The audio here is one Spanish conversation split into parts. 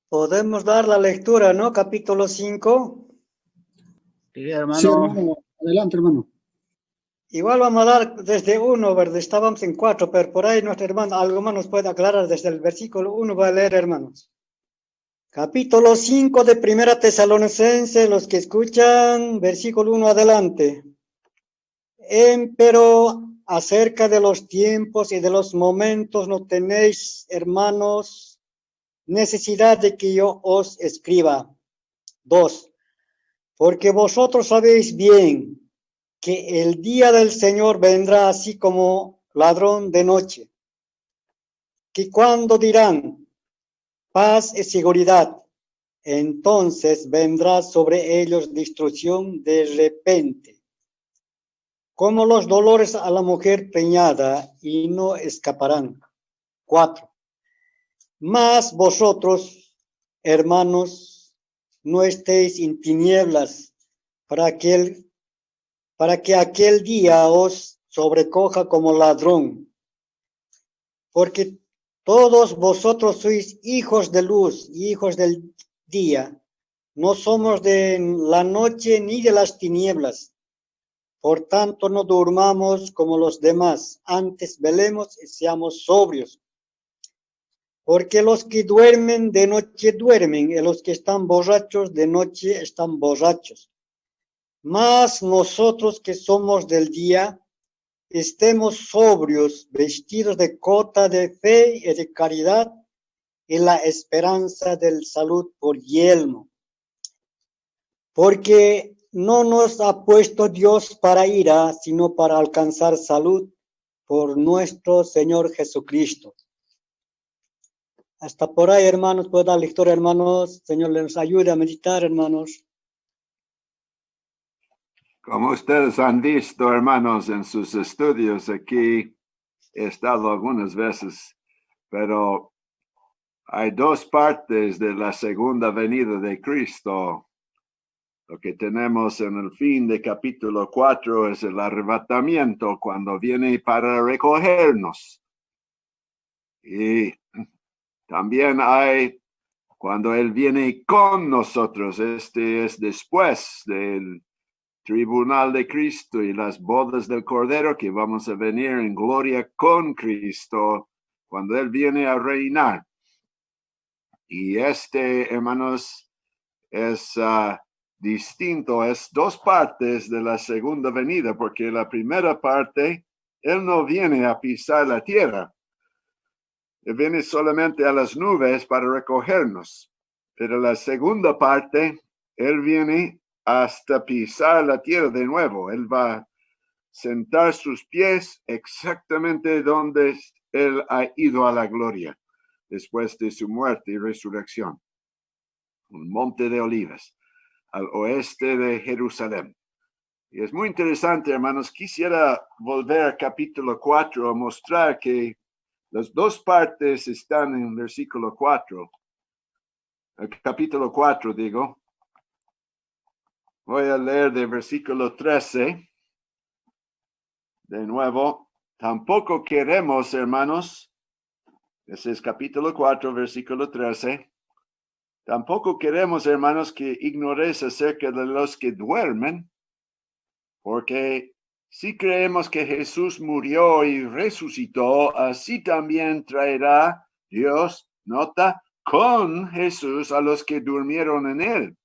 Podemos dar la lectura, ¿no? Capítulo 5. Sí, hermano. Sí, hermano. Adelante, hermano. Igual vamos a dar desde 1, ¿verdad? Estábamos en 4, pero por ahí nuestro hermano, algo más nos puede aclarar desde el versículo 1, voy a leer, hermanos. Capítulo 5 de Primera Tesalonicense, los que escuchan, versículo 1 adelante. Pero acerca de los tiempos y de los momentos no tenéis, hermanos, necesidad de que yo os escriba. 2. Porque vosotros sabéis bien que el día del Señor vendrá así como ladrón de noche, que cuando dirán paz y seguridad, entonces vendrá sobre ellos destrucción de repente, como los dolores a la mujer preñada, y no escaparán. 4. Mas vosotros, hermanos, no estéis en tinieblas para que aquel día os sobrecoja como ladrón, porque todos vosotros sois hijos de luz y hijos del día, no somos de la noche ni de las tinieblas. Por tanto, no durmamos como los demás, antes velemos y seamos sobrios. Porque los que duermen de noche duermen, y los que están borrachos de noche están borrachos. Mas nosotros que somos del día, estemos sobrios, vestidos de cota de fe y de caridad, y la esperanza del salud por yelmo. Porque no nos ha puesto Dios para ira, sino para alcanzar salud por nuestro Señor Jesucristo. Hasta por ahí, hermanos, puedo dar lectura, hermanos. Señor, les ayude a meditar, hermanos. Como ustedes han visto, hermanos, en sus estudios aquí, he estado algunas veces, pero hay dos partes de la segunda venida de Cristo. Lo que tenemos en el fin de capítulo 4 es el arrebatamiento, cuando viene para recogernos. Y también hay cuando Él viene con nosotros. Este es después del tribunal de Cristo y las bodas del Cordero, que vamos a venir en gloria con Cristo cuando Él viene a reinar. Y hermanos, es distinto, es dos partes de la segunda venida, porque la primera parte, Él no viene a pisar la tierra. Él viene solamente a las nubes para recogernos. Pero la segunda parte, Él viene hasta pisar la tierra de nuevo. Él va a sentar sus pies exactamente donde Él ha ido a la gloria, después de su muerte y resurrección. Un monte de olivas, al oeste de Jerusalén. Y es muy interesante, hermanos. Quisiera volver al capítulo 4 a mostrar que las dos partes están en versículo 4. El capítulo 4, digo. Voy a leer de versículo 13. De nuevo, tampoco queremos, hermanos, ese es capítulo 4, versículo 13. Tampoco queremos, hermanos, que ignoréis acerca de los que duermen, porque si creemos que Jesús murió y resucitó, así también traerá Dios, nota, con Jesús a los que durmieron en él.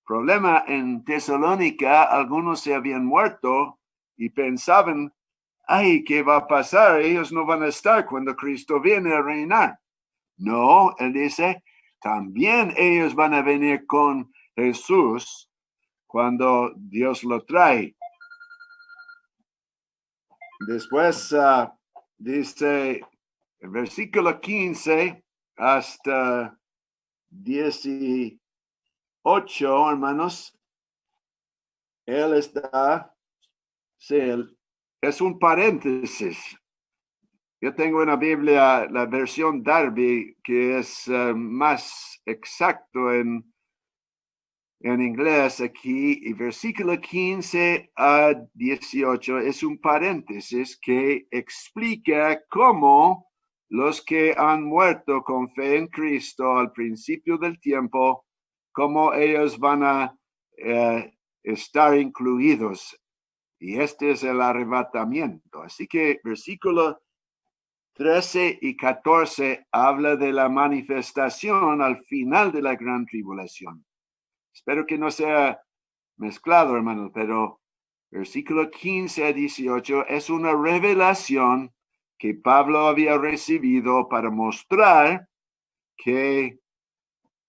Problema en Tesalónica, algunos se habían muerto y pensaban, ay, ¿qué va a pasar? Ellos no van a estar cuando Cristo viene a reinar. No, él dice, también ellos van a venir con Jesús cuando Dios lo trae. Después dice el versículo 15 hasta 18, hermanos, él está, sí, es un paréntesis. Yo tengo en la Biblia la versión Darby, que es más exacto en inglés aquí, y versículo 15 a 18 es un paréntesis que explica cómo los que han muerto con fe en Cristo al principio del tiempo, cómo ellos van a estar incluidos. Y este es el arrebatamiento. Así que versículo 13 y 14 habla de la manifestación al final de la gran tribulación. Espero que no sea mezclado, hermanos, pero versículo 15 a 18 es una revelación que Pablo había recibido para mostrar que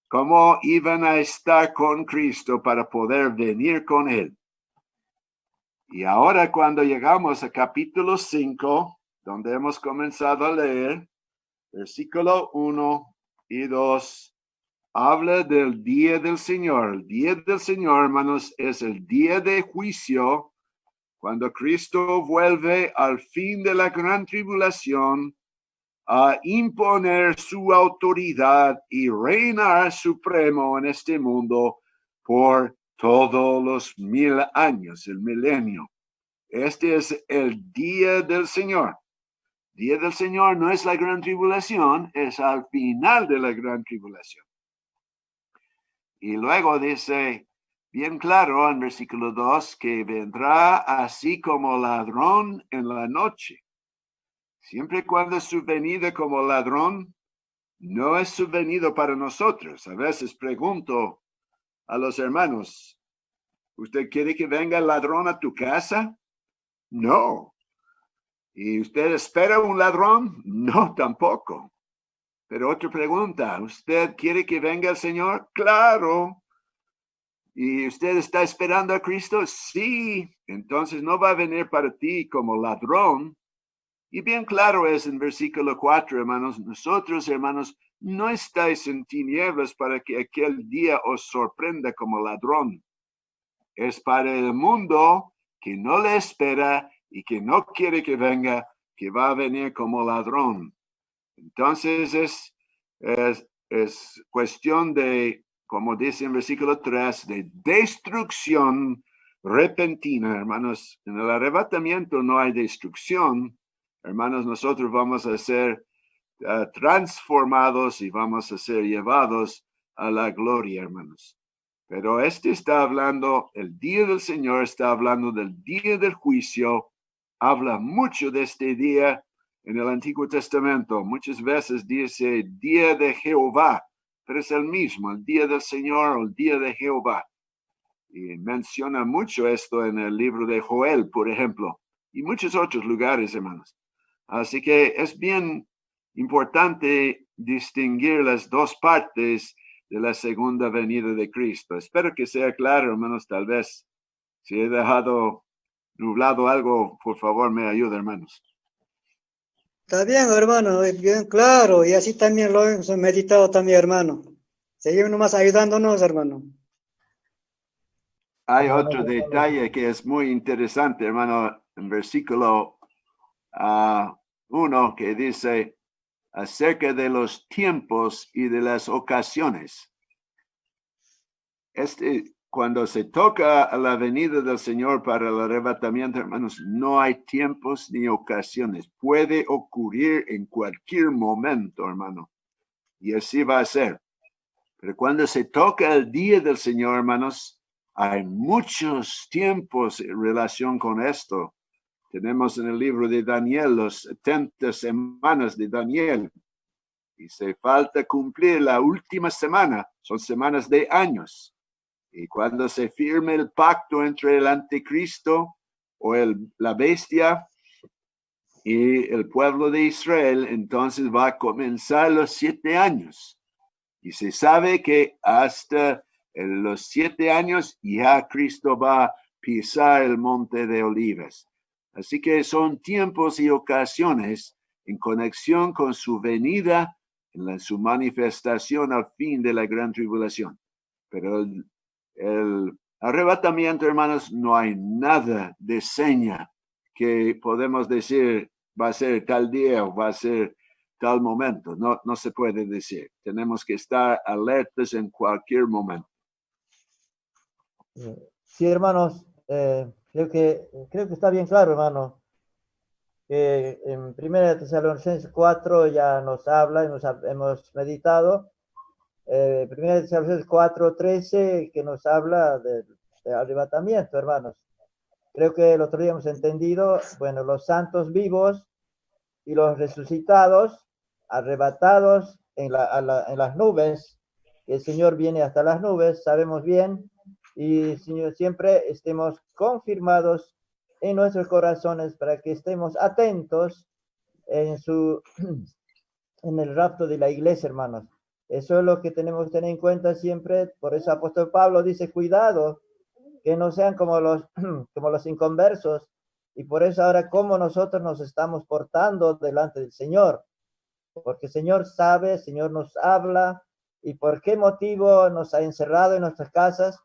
cómo iban a estar con Cristo para poder venir con él. Y ahora cuando llegamos a capítulo 5, donde hemos comenzado a leer, versículo 1 y 2, habla del día del Señor. El día del Señor, hermanos, es el día de juicio, cuando Cristo vuelve al fin de la gran tribulación a imponer su autoridad y reinar supremo en este mundo por todos los 1000 años, el milenio. Este es el día del Señor. Día del Señor no es la gran tribulación, es al final de la gran tribulación. Y luego dice bien claro en versículo 2 que vendrá así como ladrón en la noche. Siempre y cuando es su venida como ladrón, no es su venida para nosotros. A veces pregunto a los hermanos, ¿usted quiere que venga el ladrón a tu casa? No. ¿Y usted espera un ladrón? No, tampoco. Pero otra pregunta, ¿usted quiere que venga el Señor? Claro. ¿Y usted está esperando a Cristo? Sí. Entonces no va a venir para ti como ladrón. Y bien claro es en versículo 4, hermanos, nosotros, hermanos, no estáis en tinieblas para que aquel día os sorprenda como ladrón. Es para el mundo que no le espera y que no quiere que venga, que va a venir como ladrón. Entonces es cuestión de, como dice en versículo 3, de destrucción repentina, hermanos. En el arrebatamiento no hay destrucción. Hermanos, nosotros vamos a ser transformados y vamos a ser llevados a la gloria, hermanos. Pero este está hablando, el día del Señor está hablando del día del juicio. Habla mucho de este día en el Antiguo Testamento. Muchas veces dice día de Jehová, pero es el mismo, el día del Señor o el día de Jehová. Y menciona mucho esto en el libro de Joel, por ejemplo, y muchos otros lugares, hermanos. Así que es bien importante distinguir las dos partes de la segunda venida de Cristo. Espero que sea claro, hermanos. Tal vez si he dejado nublado algo, por favor me ayuda, hermanos. Está bien, hermano, es bien claro, y así también lo hemos meditado también, hermano. Seguimos nomás ayudándonos, hermano. Hay otro detalle que es muy interesante, hermano, en versículo 1 que dice acerca de los tiempos y de las ocasiones. Cuando se toca a la venida del Señor para el arrebatamiento, hermanos, no hay tiempos ni ocasiones. Puede ocurrir en cualquier momento, hermano. Y así va a ser. Pero cuando se toca el día del Señor, hermanos, hay muchos tiempos en relación con esto. Tenemos en el libro de Daniel los 70 semanas de Daniel. Y se falta cumplir la última semana. Son semanas de años. Y cuando se firme el pacto entre el anticristo o la bestia y el pueblo de Israel, entonces va a comenzar los 7 años. Y se sabe que hasta los 7 años ya Cristo va a pisar el monte de Olivas. Así que son tiempos y ocasiones en conexión con su venida, su manifestación al fin de la gran tribulación. Pero el arrebatamiento, hermanos, no hay nada de seña que podemos decir va a ser tal día o va a ser tal momento. No se puede decir. Tenemos que estar alertas en cualquier momento. Sí, hermanos, creo que está bien claro, hermano. que en 1 Tesalonicenses 4 ya nos habla, hemos meditado. 1 Tesalonicenses 4:13, que nos habla del arrebatamiento, hermanos. Creo que el otro día hemos entendido, bueno, los santos vivos y los resucitados, arrebatados en las nubes. El Señor viene hasta las nubes, sabemos bien, y Señor, siempre estemos confirmados en nuestros corazones para que estemos atentos en el rapto de la iglesia, hermanos. Eso es lo que tenemos que tener en cuenta siempre. Por eso apóstol Pablo dice, cuidado, que no sean como los inconversos. Y por eso ahora, cómo nosotros nos estamos portando delante del Señor. Porque el Señor sabe, el Señor nos habla. ¿Y por qué motivo nos ha encerrado en nuestras casas?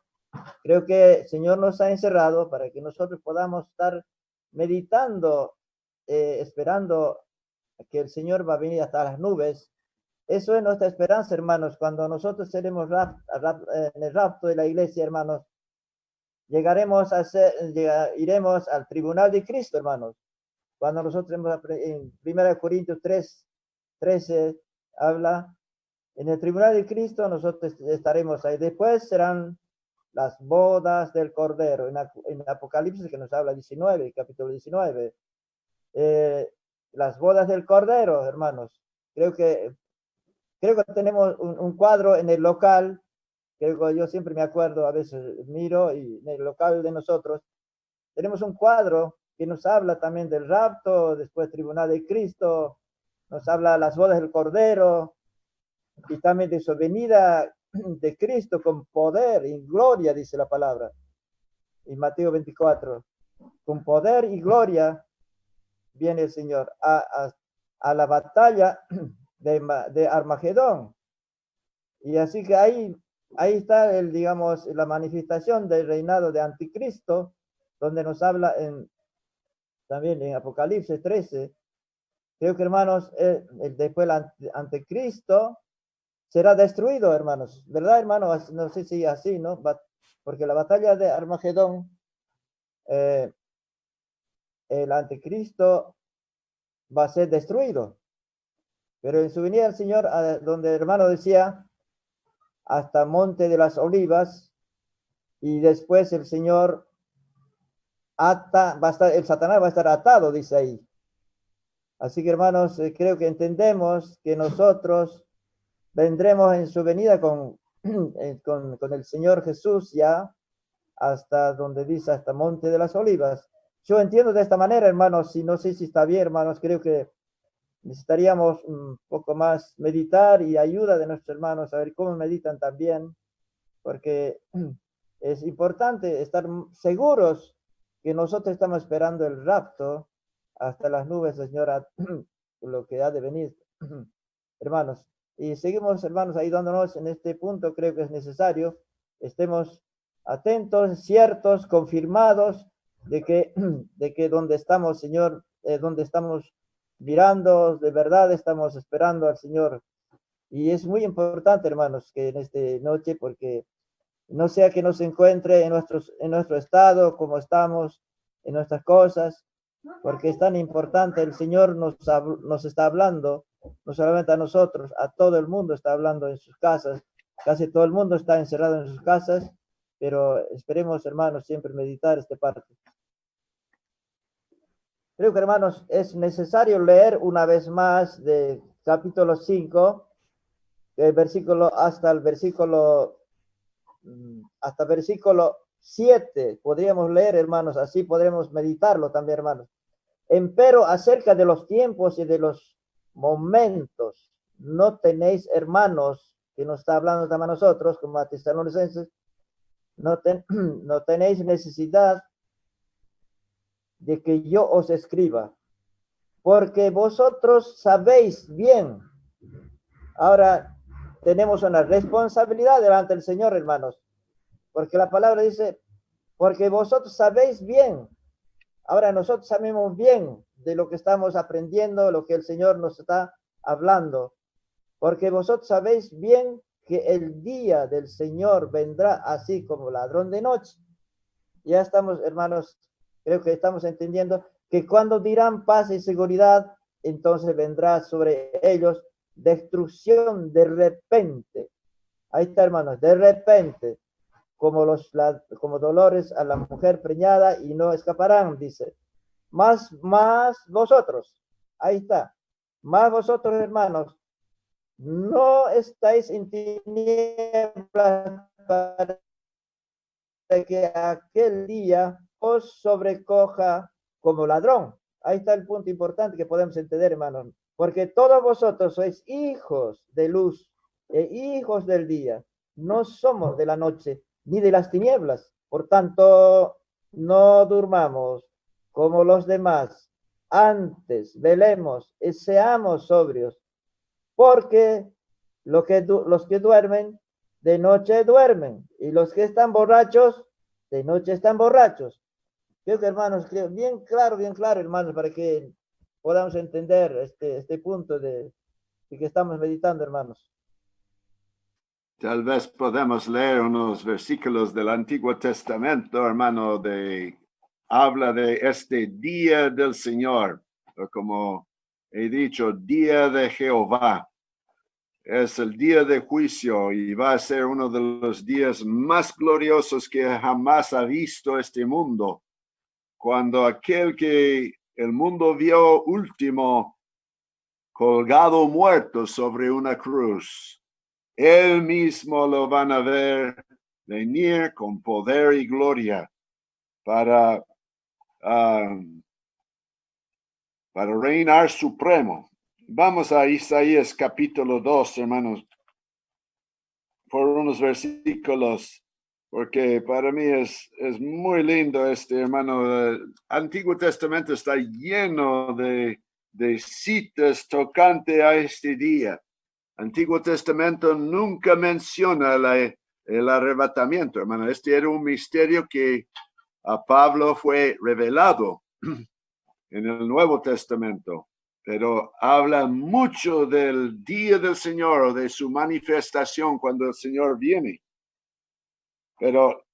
Creo que el Señor nos ha encerrado para que nosotros podamos estar meditando, esperando que el Señor va a venir hasta las nubes. Eso es nuestra esperanza, hermanos. Cuando nosotros seremos en el rapto de la iglesia, hermanos, iremos al tribunal de Cristo, hermanos. Cuando nosotros en 1 Corintios 3:13 habla, en el tribunal de Cristo nosotros estaremos ahí. Después serán las bodas del Cordero. En Apocalipsis, que nos habla 19, capítulo 19. Las bodas del Cordero, hermanos. Creo que tenemos un cuadro en el local. Creo que yo siempre me acuerdo, a veces miro, y en el local de nosotros tenemos un cuadro que nos habla también del rapto, después tribunal de Cristo, nos habla de las bodas del Cordero, y también de su venida de Cristo con poder y gloria, dice la palabra, en Mateo 24. Con poder y gloria viene el Señor a la batalla de Armagedón. Y así que ahí está la manifestación del reinado de Anticristo, donde nos habla también en Apocalipsis 13. Creo que, hermanos, después el Anticristo será destruido, hermanos. ¿Verdad, hermanos? No sé si así, ¿no? Porque la batalla de Armagedón, el Anticristo va a ser destruido. Pero en su venida el Señor, donde el hermano decía, hasta Monte de las Olivas, y después el Señor el Satanás va a estar atado, dice ahí. Así que, hermanos, creo que entendemos que nosotros vendremos en su venida con el Señor Jesús ya hasta donde dice, hasta Monte de las Olivas. Yo entiendo de esta manera, hermanos, y no sé si está bien, hermanos, creo que necesitaríamos un poco más meditar y ayuda de nuestros hermanos, a ver cómo meditan también, porque es importante estar seguros que nosotros estamos esperando el rapto hasta las nubes, Señora, lo que ha de venir, hermanos. Y seguimos, hermanos, ayudándonos en este punto. Creo que es necesario estemos atentos, ciertos, confirmados de que donde estamos, Señor, donde estamos mirando, de verdad estamos esperando al Señor. Y es muy importante, hermanos, que en esta noche, porque no sea que nos encuentre en nuestro estado, como estamos, en nuestras cosas, porque es tan importante. El Señor nos está hablando, no solamente a nosotros, a todo el mundo está hablando en sus casas. Casi todo el mundo está encerrado en sus casas, pero esperemos, hermanos, siempre meditar esta parte. Creo que, hermanos, es necesario leer una vez más de capítulo 5, hasta versículo 7. Podríamos leer, hermanos, así podremos meditarlo también, hermanos. Empero acerca de los tiempos y de los momentos, no tenéis, hermanos, que nos está hablando también a nosotros, como a Tesalonicenses, no tenéis necesidad de que yo os escriba, porque vosotros sabéis bien. Ahora tenemos una responsabilidad delante del Señor, hermanos, porque la palabra dice, porque vosotros sabéis bien. Ahora nosotros sabemos bien de lo que estamos aprendiendo, lo que el Señor nos está hablando, porque vosotros sabéis bien que el día del Señor vendrá así como ladrón de noche. Ya estamos, hermanos, creo que estamos entendiendo que cuando dirán paz y seguridad, entonces vendrá sobre ellos destrucción de repente. Ahí está, hermanos, de repente, como dolores a la mujer preñada y no escaparán, dice. Más vosotros, ahí está, más vosotros, hermanos, no estáis en tinieblas para que aquel día os sobrecoja como ladrón. Ahí está el punto importante que podemos entender, hermanos, porque todos vosotros sois hijos de luz e hijos del día. No somos de la noche ni de las tinieblas. Por tanto, no durmamos como los demás. Antes velemos y seamos sobrios, porque los que duermen, de noche duermen, y los que están borrachos, de noche están borrachos. Creo que, hermanos, bien claro, hermanos, para que podamos entender este punto de que estamos meditando, hermanos. Tal vez podemos leer unos versículos del Antiguo Testamento, hermano, habla de este día del Señor, o como he dicho, día de Jehová. Es el día de juicio y va a ser uno de los días más gloriosos que jamás ha visto este mundo. Cuando aquel que el mundo vio último, colgado muerto sobre una cruz, él mismo lo van a ver venir con poder y gloria para reinar supremo. Vamos a Isaías capítulo 2, hermanos, por unos versículos, porque para mí es muy lindo hermano. El Antiguo Testamento está lleno de citas tocante a este día. Antiguo Testamento nunca menciona el arrebatamiento, hermano. Este era un misterio que a Pablo fue revelado en el Nuevo Testamento, pero habla mucho del día del Señor o de su manifestación cuando el Señor viene. Pero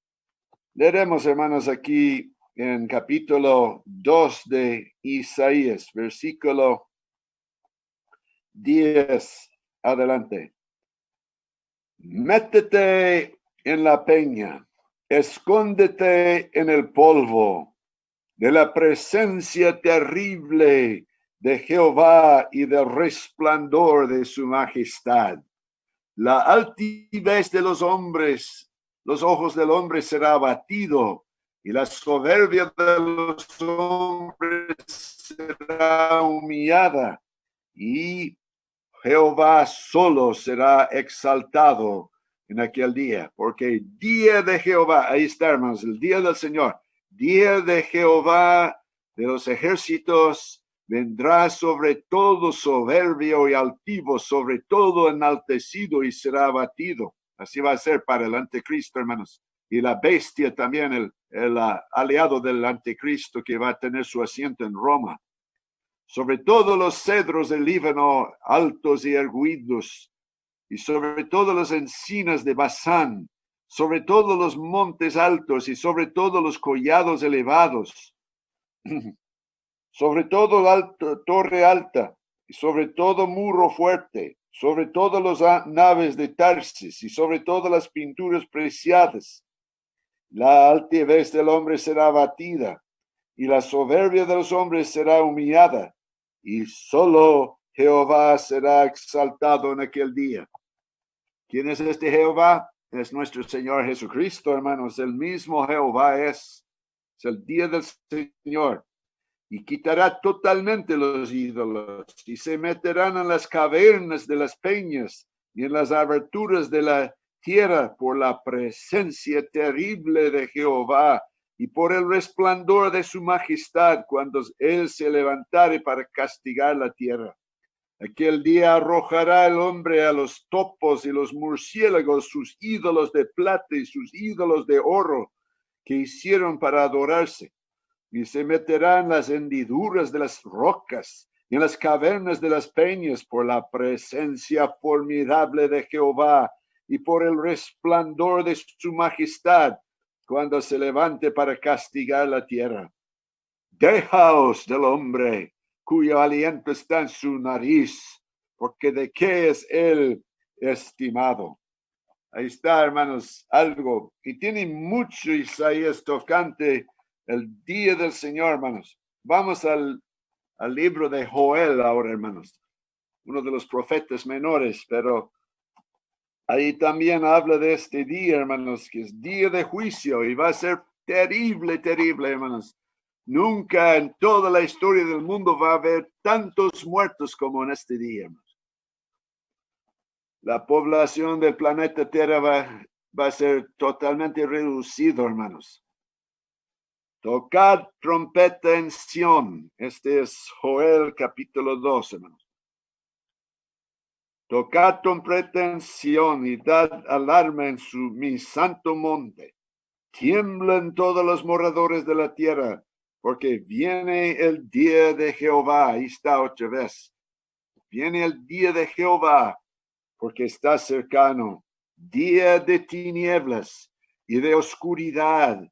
leeremos, hermanos, aquí en capítulo 2 de Isaías, versículo 10. Adelante. Métete en la peña, escóndete en el polvo de la presencia terrible de Jehová y del resplandor de su majestad. La altivez de los hombres, los ojos del hombre será abatido, y la soberbia de los hombres será humillada, y Jehová solo será exaltado en aquel día, porque día de Jehová, ahí está, hermanos, el día del Señor, día de Jehová de los ejércitos, vendrá sobre todo soberbio y altivo, sobre todo enaltecido y será abatido. Así va a ser para el anticristo, hermanos. Y la bestia también, el aliado del anticristo que va a tener su asiento en Roma. Sobre todos los cedros del Líbano altos y erguidos, y sobre todas las encinas de Basán, sobre todos los montes altos y sobre todos los collados elevados, sobre todo torre alta, y sobre todo muro fuerte, sobre todas las naves de Tarsis y sobre todas las pinturas preciadas. La altivez del hombre será abatida, y la soberbia de los hombres será humillada, y solo Jehová será exaltado en aquel día. ¿Quién es este Jehová? Es nuestro Señor Jesucristo, hermanos. El mismo Jehová es el día del Señor. Y quitará totalmente los ídolos, y se meterán en las cavernas de las peñas y en las aberturas de la tierra por la presencia terrible de Jehová y por el resplandor de su majestad cuando él se levantare para castigar la tierra. Aquel día arrojará el hombre a los topos y los murciélagos sus ídolos de plata y sus ídolos de oro que hicieron para adorarse, y se meterán en las hendiduras de las rocas y en las cavernas de las peñas por la presencia formidable de Jehová y por el resplandor de su majestad cuando se levante para castigar la tierra. dejaos del hombre cuyo aliento está en su nariz, porque de qué es él estimado. Ahí está, hermanos, algo. Y tiene mucho Isaías tocante el día del Señor, hermanos. Vamos al libro de Joel ahora, hermanos. Uno de los profetas menores, pero ahí también habla de este día, hermanos, que es día de juicio y va a ser terrible, terrible, hermanos. Nunca en toda la historia del mundo va a haber tantos muertos como en este día, hermanos. La población del planeta Tierra va a ser totalmente reducido, hermanos. Tocad trompeta en Sión. Este es Joel capítulo 2, hermanos. Tocad trompeta en Sión y dad alarma en mi santo monte. Tiemblen todos los moradores de la tierra, porque viene el día de Jehová. Ahí está otra vez. Viene el día de Jehová, porque está cercano. Día de tinieblas y de oscuridad,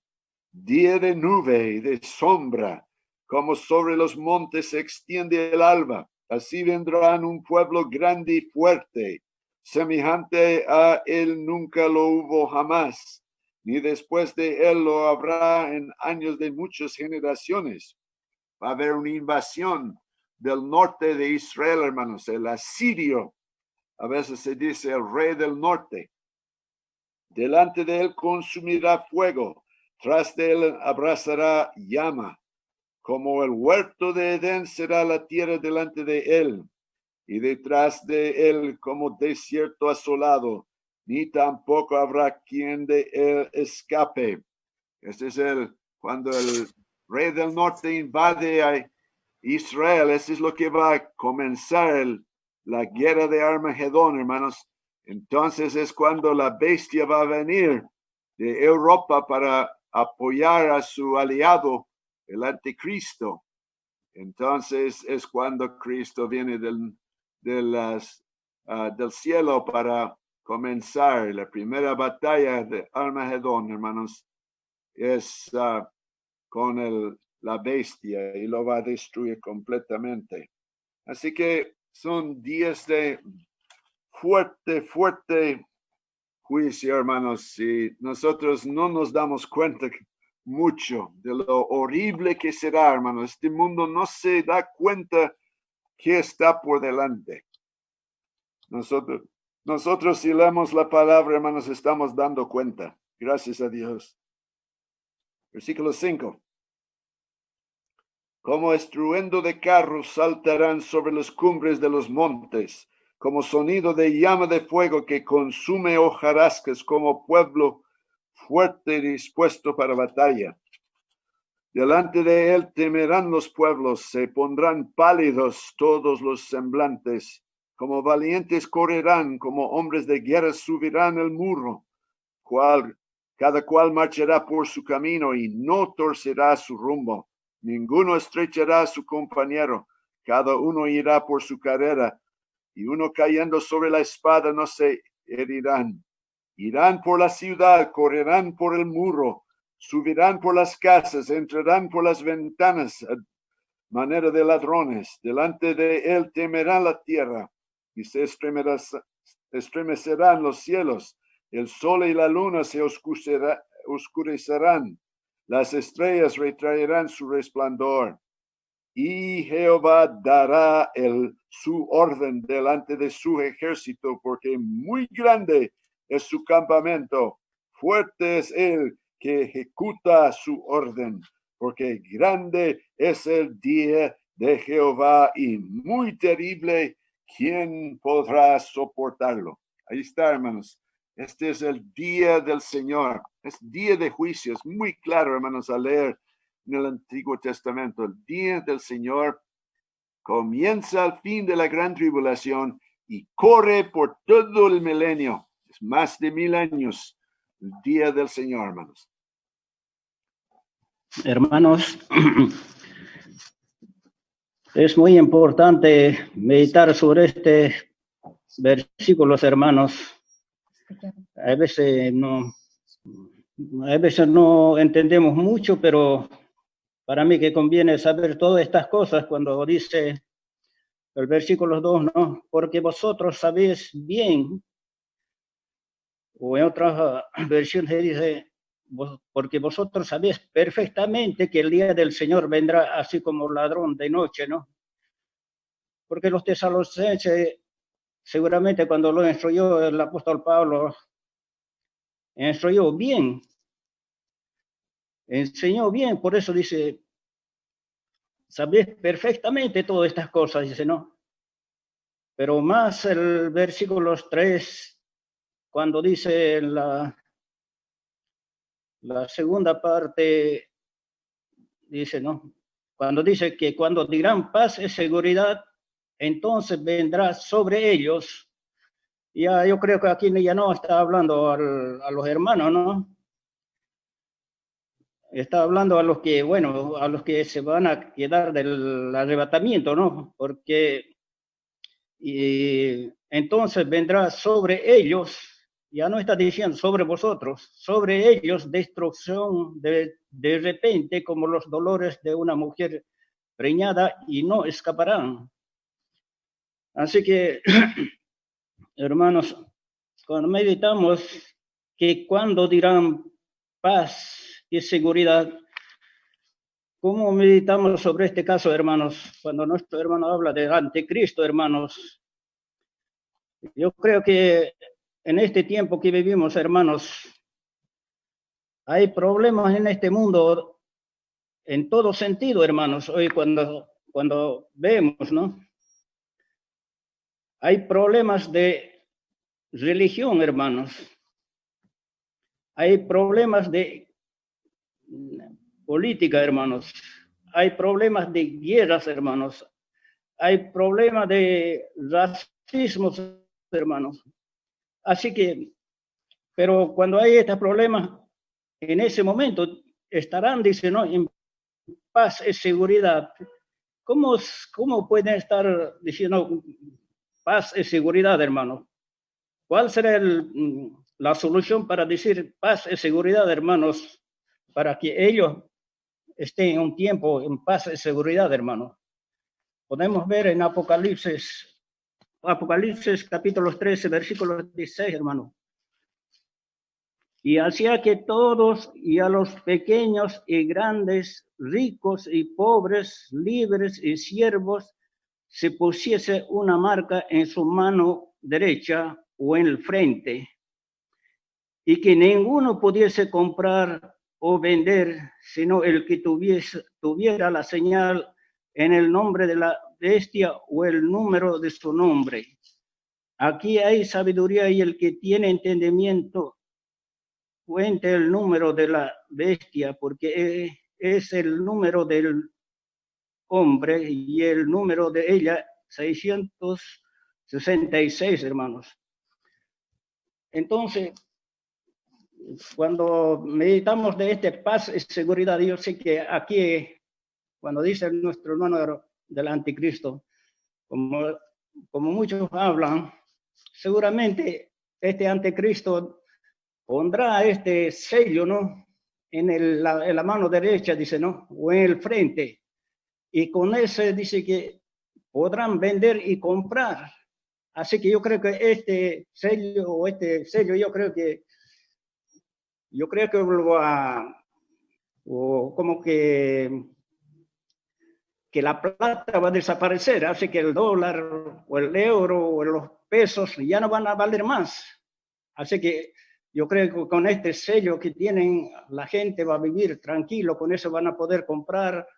día de nube y de sombra, como sobre los montes se extiende el alba. Así vendrán un pueblo grande y fuerte, semejante a él nunca lo hubo jamás, ni después de él lo habrá en años de muchas generaciones. Va a haber una invasión del norte de Israel, hermanos, el asirio. A veces se dice el rey del norte. Delante de él consumirá fuego, tras de él abrazará llama. Como el huerto de Edén será la tierra delante de él, y detrás de él como desierto asolado, ni tampoco habrá quien de él escape. Este es cuando el rey del norte invade a Israel, eso es lo que va a comenzar la guerra de Armagedón, hermanos. Entonces es cuando la bestia va a venir de Europa para apoyar a su aliado, el anticristo. Entonces es cuando Cristo viene del cielo para comenzar la primera batalla de Armagedón, hermanos. Es con la bestia y lo va a destruir completamente. Así que son días de fuerte juicio, hermanos, si nosotros no nos damos cuenta mucho de lo horrible que será, hermanos. Este mundo no se da cuenta que está por delante. Nosotros si leemos la palabra, hermanos, estamos dando cuenta. Gracias a Dios. Versículo 5. Como estruendo de carros saltarán sobre las cumbres de los montes, como sonido de llama de fuego que consume hojarascas, como pueblo fuerte y dispuesto para batalla. Delante de él temerán los pueblos, se pondrán pálidos todos los semblantes, como valientes correrán, como hombres de guerra subirán el muro, cada cual marchará por su camino y no torcerá su rumbo. Ninguno estrechará a su compañero, cada uno irá por su carrera, y uno cayendo sobre la espada no se herirán. Irán por la ciudad, correrán por el muro, subirán por las casas, entrarán por las ventanas a manera de ladrones. Delante de él temerá la tierra y se estremecerán los cielos. El sol y la luna se oscurecerán. Las estrellas retraerán su resplandor. Y Jehová dará su orden delante de su ejército, porque muy grande es su campamento. Fuerte es él que ejecuta su orden, porque grande es el día de Jehová y muy terrible. ¿Quién podrá soportarlo? Ahí está, hermanos. Este es el día del Señor. Es día de juicio. Es muy claro, hermanos, al leer en el Antiguo Testamento. El día del Señor comienza al fin de la gran tribulación y corre por todo el milenio. Es más de 1000 años el día del Señor, hermanos. Hermanos, es muy importante meditar sobre este versículos, hermanos. A veces no entendemos mucho, pero para mí que conviene saber todas estas cosas cuando dice el versículo 2, ¿no? Porque vosotros sabéis bien, o en otras versiones dice, porque vosotros sabéis perfectamente que el día del Señor vendrá así como ladrón de noche, ¿no? Porque los tesalonicenses, seguramente cuando lo instruyó el apóstol Pablo, instruyó bien, enseñó bien, por eso dice, sabéis perfectamente todas estas cosas, dice, ¿no? Pero más el versículo 3, cuando dice la segunda parte, dice, ¿no? Cuando dice que cuando dirán paz y seguridad, entonces vendrá sobre ellos. Ya yo creo que aquí ya no está hablando a los hermanos, ¿no? Está hablando a los que, bueno, a los que se van a quedar del arrebatamiento, ¿no? Porque y entonces vendrá sobre ellos, ya no está diciendo sobre vosotros, sobre ellos destrucción de repente como los dolores de una mujer preñada y no escaparán. Así que, hermanos, cuando meditamos que cuando dirán paz y seguridad, ¿cómo meditamos sobre este caso, hermanos? Cuando nuestro hermano habla del anticristo, hermanos, yo creo que en este tiempo que vivimos, hermanos, hay problemas en este mundo en todo sentido, hermanos. Hoy cuando vemos, ¿no? Hay problemas de religión, hermanos. Hay problemas de política, hermanos. Hay problemas de guerras, hermanos. Hay problemas de racismo, hermanos. Así que, pero cuando hay estos problemas, en ese momento estarán, dice, ¿no? En paz y seguridad. ¿Cómo pueden estar diciendo paz y seguridad, hermano? ¿Cuál será la solución para decir paz y seguridad, hermanos, para que ellos estén un tiempo en paz y seguridad, hermano? Podemos ver en Apocalipsis capítulo 13, versículo 16, hermano. Y hacía que todos, y a los pequeños y grandes, ricos y pobres, libres y siervos, se pusiese una marca en su mano derecha o en el frente, y que ninguno pudiese comprar o vender, sino el que tuviera la señal en el nombre de la bestia o el número de su nombre. Aquí hay sabiduría, y el que tiene entendimiento cuente el número de la bestia, porque es el número del hombre y el número de ella 666, hermanos. Entonces, cuando meditamos de este paz y seguridad, yo sé que aquí, cuando dice nuestro hermano del anticristo, como muchos hablan, seguramente este anticristo pondrá este sello, ¿no? En la mano derecha, dice, ¿no? O en el frente. Y con ese dice que podrán vender y comprar. Así que yo creo que este sello, yo creo que lo va, o como que la plata va a desaparecer, así que el dólar o el euro o los pesos ya no van a valer más. Así que yo creo que con este sello que tienen, la gente va a vivir tranquilo, con eso van a poder comprar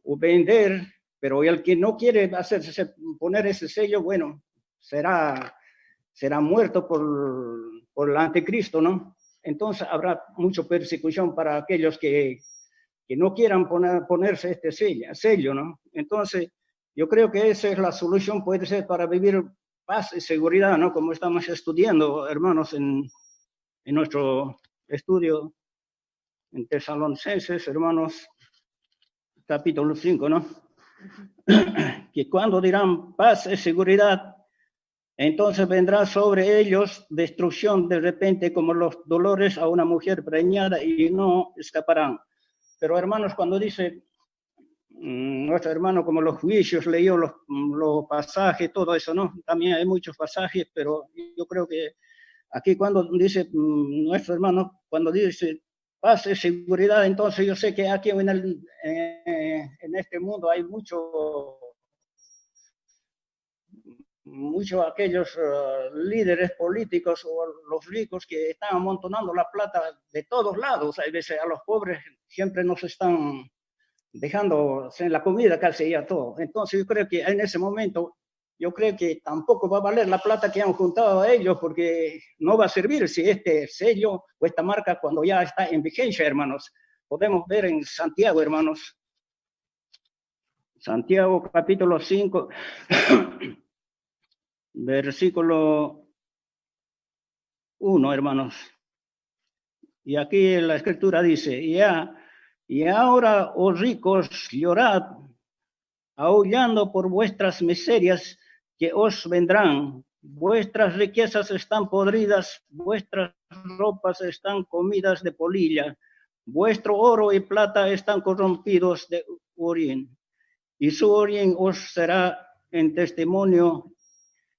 o vender, pero el que no quiere poner ese sello, bueno, será muerto por el anticristo, ¿no? Entonces habrá mucha persecución para aquellos que no quieran ponerse este sello, ¿no? Entonces, yo creo que esa es la solución, puede ser para vivir paz y seguridad, ¿no? Como estamos estudiando, hermanos, en nuestro estudio en Tesalonicenses, hermanos, capítulo 5, ¿no? Que cuando dirán paz y seguridad, entonces vendrá sobre ellos destrucción de repente como los dolores a una mujer preñada y no escaparán. Pero hermanos, cuando dice nuestro hermano, como los juicios, leyó los pasajes, todo eso, ¿no? También hay muchos pasajes, pero yo creo que aquí cuando dice nuestro hermano, cuando dice paz y seguridad, entonces yo sé que aquí en este mundo hay muchos aquellos líderes políticos o los ricos que están amontonando la plata de todos lados. Hay veces a los pobres siempre nos están dejando en la comida casi ya todo. Entonces yo creo que en ese momento, yo creo que tampoco va a valer la plata que han juntado a ellos, porque no va a servir si este sello o esta marca cuando ya está en vigencia, hermanos. Podemos ver en Santiago, hermanos. Santiago capítulo 5, versículo 1, hermanos. Y aquí la escritura dice, y ahora, oh ricos, llorad, aullando por vuestras miserias que os vendrán. Vuestras riquezas están podridas, vuestras ropas están comidas de polilla, vuestro oro y plata están corrompidos de orín, y su orín os será en testimonio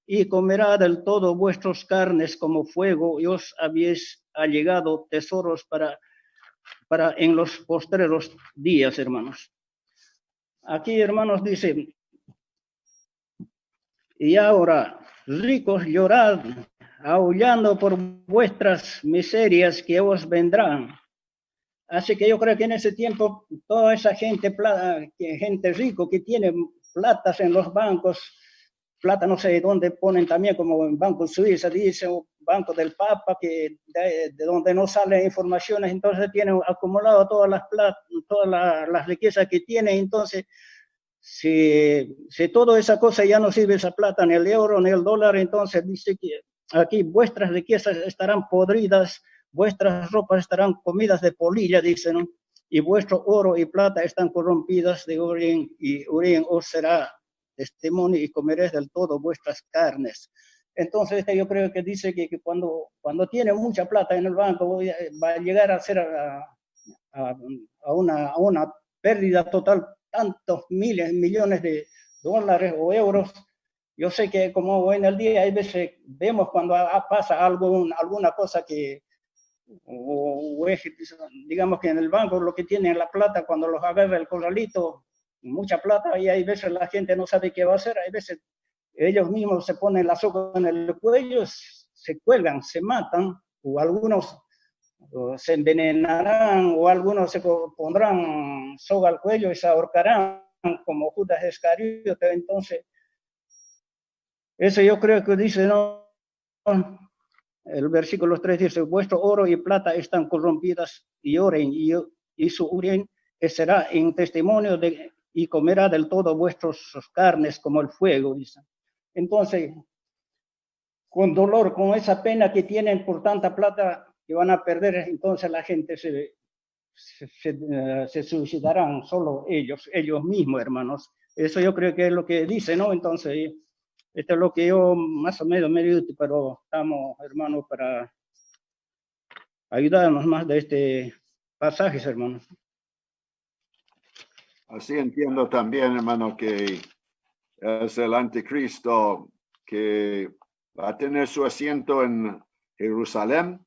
y comerá del todo vuestras carnes como fuego, y os habéis allegado tesoros para en los postreros días, hermanos. Aquí, hermanos, dice, y ahora, ricos, llorad, aullando por vuestras miserias que os vendrán. Así que yo creo que en ese tiempo, toda esa gente rico que tiene platas en los bancos, plata no sé dónde ponen también, como en Banco Suiza, dice, o Banco del Papa, que de donde no salen informaciones, entonces tienen acumulado todas las riquezas que tienen. Entonces, si toda esa cosa ya no sirve, esa plata, ni el euro, ni el dólar, entonces dice que aquí vuestras riquezas estarán podridas, vuestras ropas estarán comidas de polilla, dicen, ¿no? Y vuestro oro y plata están corrompidas de orín, y orín os será testimonio y comeréis del todo vuestras carnes. Entonces yo creo que dice que cuando tiene mucha plata en el banco va a llegar a ser a una pérdida total, tantos miles, millones de dólares o euros. Yo sé que como hoy en el día hay veces vemos cuando pasa alguna cosa que o digamos que en el banco lo que tienen la plata, cuando los agarra el corralito, mucha plata, y hay veces la gente no sabe qué va a hacer, hay veces ellos mismos se ponen la soga en el cuello, se cuelgan, se matan, o algunos se envenenarán, o algunos se pondrán soga al cuello y se ahorcarán, como Judas Iscariote. Entonces, eso yo creo que dice, no, el versículo 3 dice, vuestro oro y plata están corrompidas, y oren, y su orín que será en testimonio y comerá del todo vuestras carnes como el fuego, dice. Entonces, con dolor, con esa pena que tienen por tanta plata que van a perder, entonces la gente se suicidarán solo ellos mismos, hermanos. Eso yo creo que es lo que dice, ¿no? Entonces, esto es lo que yo más o menos me digo, pero estamos, hermanos, para ayudarnos más de este pasaje, hermanos. Así entiendo también, hermano, que es el anticristo que va a tener su asiento en Jerusalén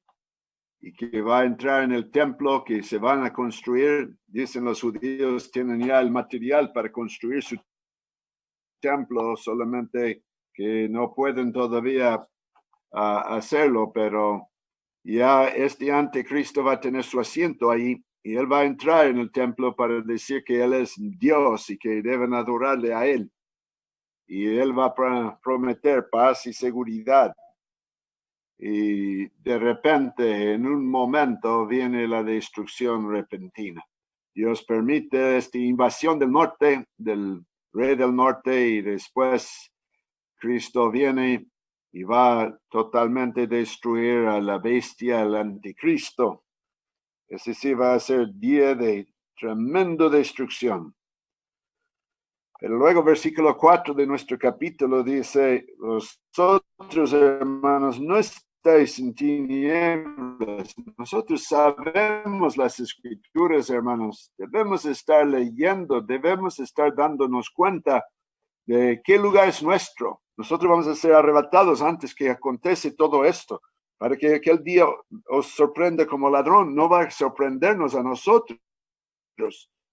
y que va a entrar en el templo que se van a construir. Dicen los judíos, tienen ya el material para construir su templo, solamente que no pueden todavía hacerlo, pero ya este anticristo va a tener su asiento ahí y él va a entrar en el templo para decir que él es Dios y que deben adorarle a él. Y él va a prometer paz y seguridad. Y de repente, en un momento, viene la destrucción repentina. Dios permite esta invasión del norte, del rey del norte, y después Cristo viene y va totalmente a destruir a la bestia, al anticristo. Ese sí va a ser día de tremenda destrucción. Pero luego versículo 4 de nuestro capítulo dice, vosotros, hermanos, no estáis estáis en tinieblas. Nosotros sabemos las escrituras, hermanos. Debemos estar leyendo, debemos estar dándonos cuenta de qué lugar es nuestro. Nosotros vamos a ser arrebatados antes que acontece todo esto, para que aquel día os sorprenda como ladrón. No va a sorprendernos a nosotros.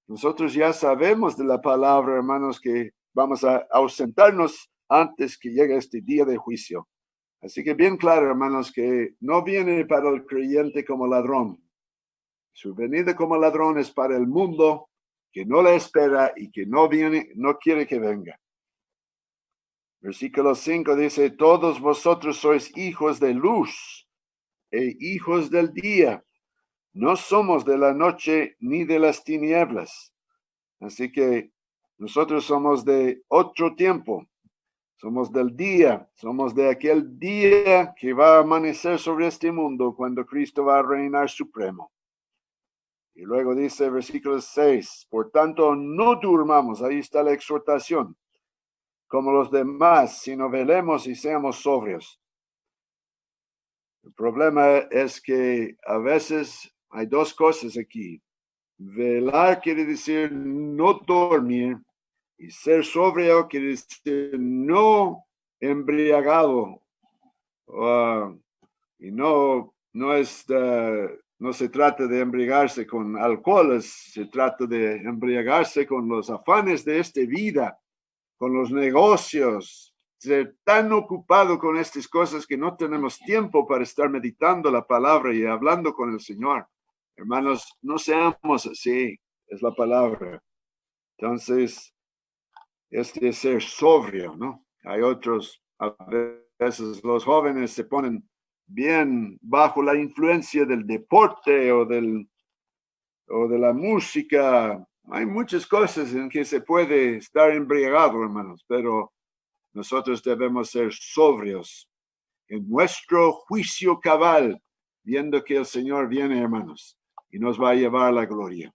Nosotros ya sabemos de la palabra, hermanos, que vamos a ausentarnos antes que llegue este día de juicio. Así que bien claro, hermanos, que no viene para el creyente como ladrón. Su venida como ladrón es para el mundo que no le espera y que no viene, no quiere que venga. Versículo 5 dice, todos vosotros sois hijos de luz e hijos del día. No somos de la noche ni de las tinieblas. Así que nosotros somos de otro tiempo. Somos del día, somos de aquel día que va a amanecer sobre este mundo cuando Cristo va a reinar supremo. Y luego dice versículo 6, por tanto no durmamos, ahí está la exhortación, como los demás, sino velemos y seamos sobrios. El problema es que a veces hay dos cosas aquí. Velar quiere decir no dormir. Y ser sobrio quiere decir no embriagado. Y no se trata de embriagarse con alcohol, se trata de embriagarse con los afanes de esta vida, con los negocios. Ser tan ocupado con estas cosas que no tenemos tiempo para estar meditando la palabra y hablando con el Señor. Hermanos, no seamos así, es la palabra. Entonces, este es ser sobrio, ¿no? Hay otros, a veces los jóvenes se ponen bien bajo la influencia del deporte o de la música. Hay muchas cosas en que se puede estar embriagado, hermanos, pero nosotros debemos ser sobrios en nuestro juicio cabal, viendo que el Señor viene, hermanos, y nos va a llevar a la gloria.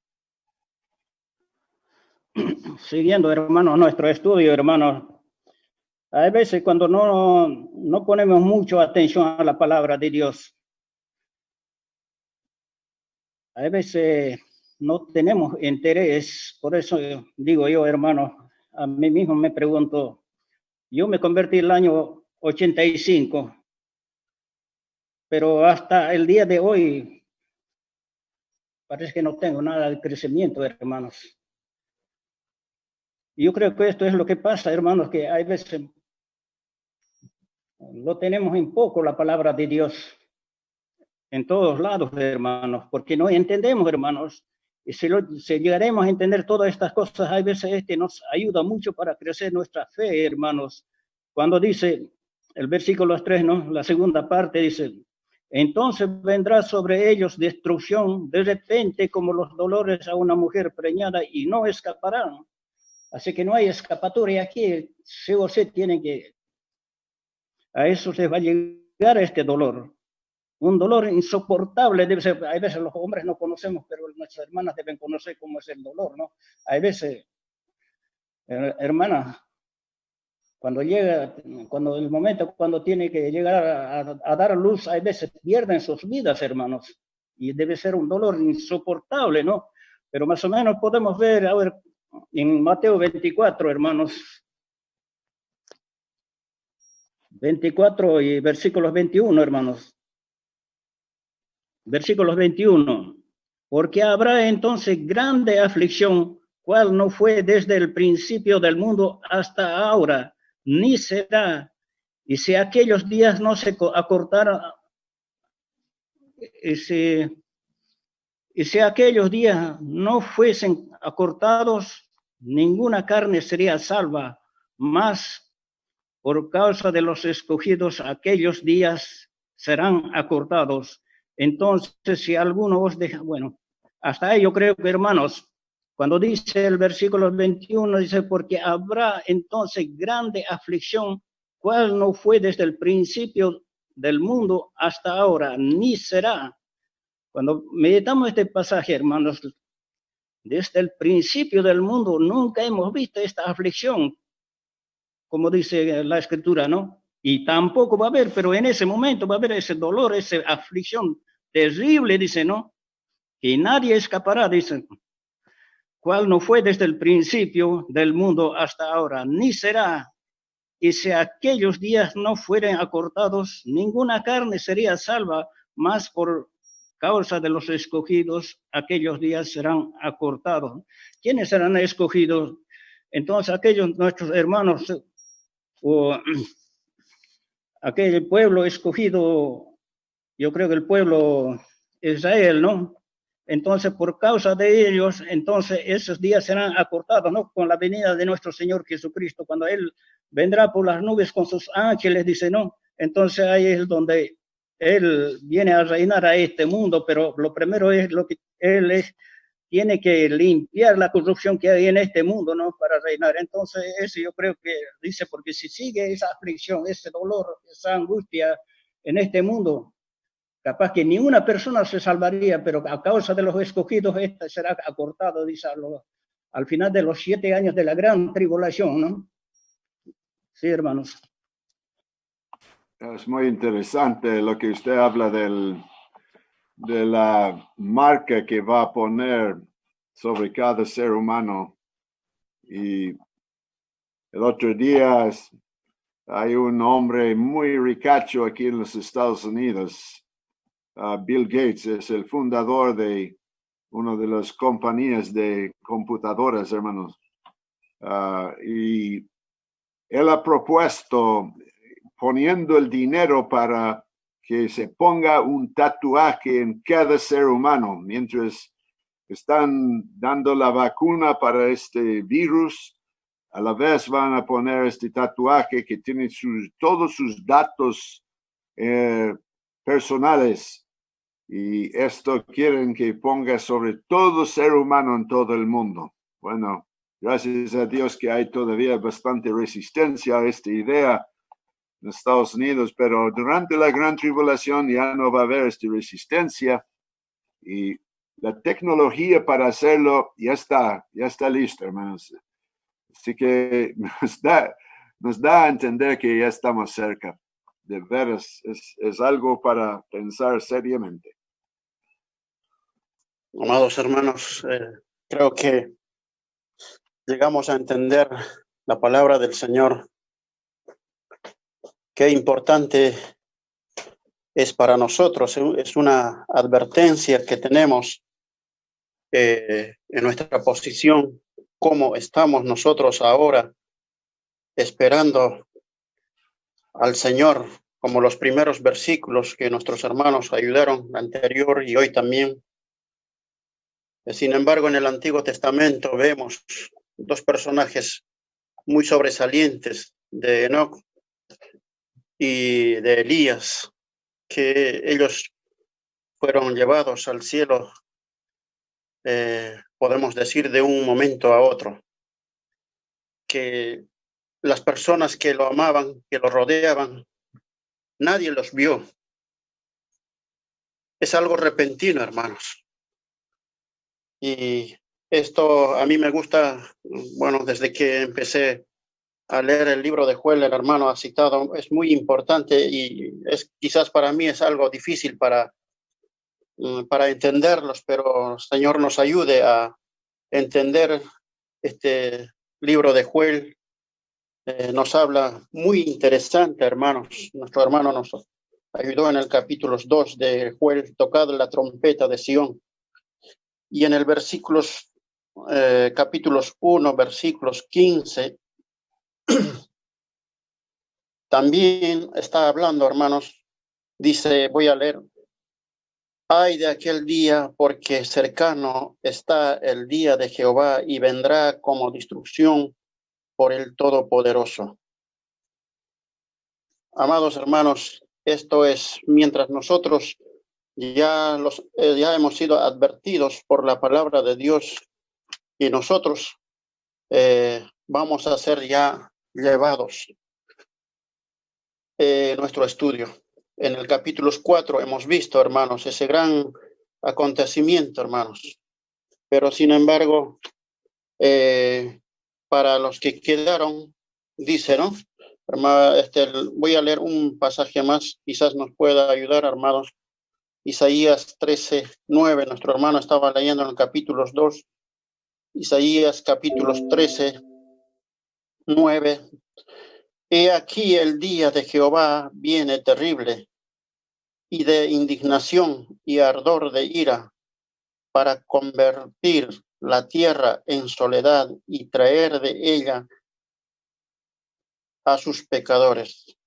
Siguiendo, hermanos, nuestro estudio, hermanos, hay veces cuando no ponemos mucho atención a la palabra de Dios, hay veces no tenemos interés. Por eso digo yo, hermanos, a mí mismo me pregunto, yo me convertí en el año 85, pero hasta el día de hoy parece que no tengo nada de crecimiento, hermanos. Yo creo que esto es lo que pasa, hermanos, que hay veces lo tenemos en poco la palabra de Dios en todos lados, hermanos, porque no entendemos, hermanos. Y si llegaremos a entender todas estas cosas, hay veces nos ayuda mucho para crecer nuestra fe, hermanos. Cuando dice el versículo 3, ¿no? La segunda parte dice, entonces vendrá sobre ellos destrucción de repente como los dolores a una mujer preñada y no escaparán. Así que no hay escapatoria aquí, sí o sí tienen que, a eso se va a llegar este dolor. Un dolor insoportable debe ser. Hay veces los hombres no conocemos, pero nuestras hermanas deben conocer cómo es el dolor, ¿no? Hay veces, hermanas, cuando el momento cuando tiene que llegar a dar luz, hay veces pierden sus vidas, hermanos, y debe ser un dolor insoportable, ¿no? Pero más o menos podemos ver, a ver, en Mateo 24, hermanos, 24 y versículos 21, hermanos. Versículos 21. Porque habrá entonces grande aflicción, cual no fue desde el principio del mundo hasta ahora, ni será. Y si aquellos días no se acortaran, y si aquellos días no fuesen acortados, ninguna carne sería salva, mas por causa de los escogidos, aquellos días serán acortados. Entonces, si alguno os deja, bueno, hasta ahí yo creo que, hermanos, cuando dice el versículo 21, dice, porque habrá entonces grande aflicción, cual no fue desde el principio del mundo hasta ahora, ni será. Cuando meditamos este pasaje, hermanos, desde el principio del mundo nunca hemos visto esta aflicción, como dice la Escritura, ¿no? Y tampoco va a haber, pero en ese momento va a haber ese dolor, esa aflicción terrible, dice, ¿no? Y nadie escapará, dice, cual no fue desde el principio del mundo hasta ahora, ni será. Y si aquellos días no fueren acortados, ninguna carne sería salva, más por causa de los escogidos, aquellos días serán acortados. ¿Quiénes serán escogidos? Entonces aquellos nuestros hermanos o aquel pueblo escogido, yo creo que el pueblo Israel, ¿no? Entonces, por causa de ellos, entonces esos días serán acortados, ¿no? Con la venida de nuestro Señor Jesucristo, cuando Él vendrá por las nubes con sus ángeles, dice, ¿no? Entonces ahí es donde Él viene a reinar a este mundo, pero lo primero es lo que Él es, tiene que limpiar la corrupción que hay en este mundo, ¿no? Para reinar. Entonces, eso yo creo que dice, porque si sigue esa aflicción, ese dolor, esa angustia en este mundo, capaz que ni una persona se salvaría, pero a causa de los escogidos, esta será acortado, dice, al final de los 7 años de la gran tribulación, ¿no? Sí, hermanos. Es muy interesante lo que usted habla de la marca que va a poner sobre cada ser humano. Y el otro día hay un hombre muy ricacho aquí en los Estados Unidos. Bill Gates es el fundador de una de las compañías de computadoras, hermanos. Y él ha propuesto poniendo el dinero para que se ponga un tatuaje en cada ser humano mientras están dando la vacuna para este virus. A la vez van a poner este tatuaje que tiene todos sus datos personales. Y esto quieren que ponga sobre todo ser humano en todo el mundo. Bueno, gracias a Dios que hay todavía bastante resistencia a esta idea en Estados Unidos, pero durante la gran tribulación ya no va a haber esta resistencia y la tecnología para hacerlo ya está lista, hermanos. Así que nos da a entender que ya estamos cerca. De veras, es algo para pensar seriamente. Amados hermanos, creo que llegamos a entender la palabra del Señor. Qué importante es para nosotros, es una advertencia que tenemos en nuestra posición, cómo estamos nosotros ahora esperando al Señor, como los primeros versículos que nuestros hermanos ayudaron anterior y hoy también. Sin embargo, en el Antiguo Testamento vemos 2 personajes muy sobresalientes de Enoc y de Elías, que ellos fueron llevados al cielo, podemos decir, de un momento a otro, que las personas que lo amaban, que lo rodeaban, nadie los vio. Es algo repentino, hermanos. Y esto a mí me gusta, bueno, desde que empecé a leer el libro de Joel, el hermano ha citado, es muy importante y quizás para mí es algo difícil para entenderlos, pero el Señor nos ayude a entender este libro de Joel. Nos habla muy interesante, hermanos. Nuestro hermano nos ayudó en el capítulo 2 de Joel, tocad la trompeta de Sión. Y en el capítulos 1, versículos 15, también está hablando, hermanos, dice, voy a leer, ay de aquel día, porque cercano está el día de Jehová y vendrá como destrucción por el Todopoderoso. Amados hermanos, esto es, mientras nosotros ya hemos sido advertidos por la palabra de Dios y nosotros vamos a ser ya llevados nuestro estudio. En el capítulo 4 hemos visto, hermanos, ese gran acontecimiento, hermanos. Pero sin embargo, para los que quedaron, dice, ¿no? Voy a leer un pasaje más, quizás nos pueda ayudar, hermanos. Isaías 13:9, nuestro hermano estaba leyendo en el capítulo 2. Isaías capítulos 13:9. He aquí el día de Jehová viene terrible, y de indignación y ardor de ira, para convertir la tierra en soledad y traer de ella a sus pecadores.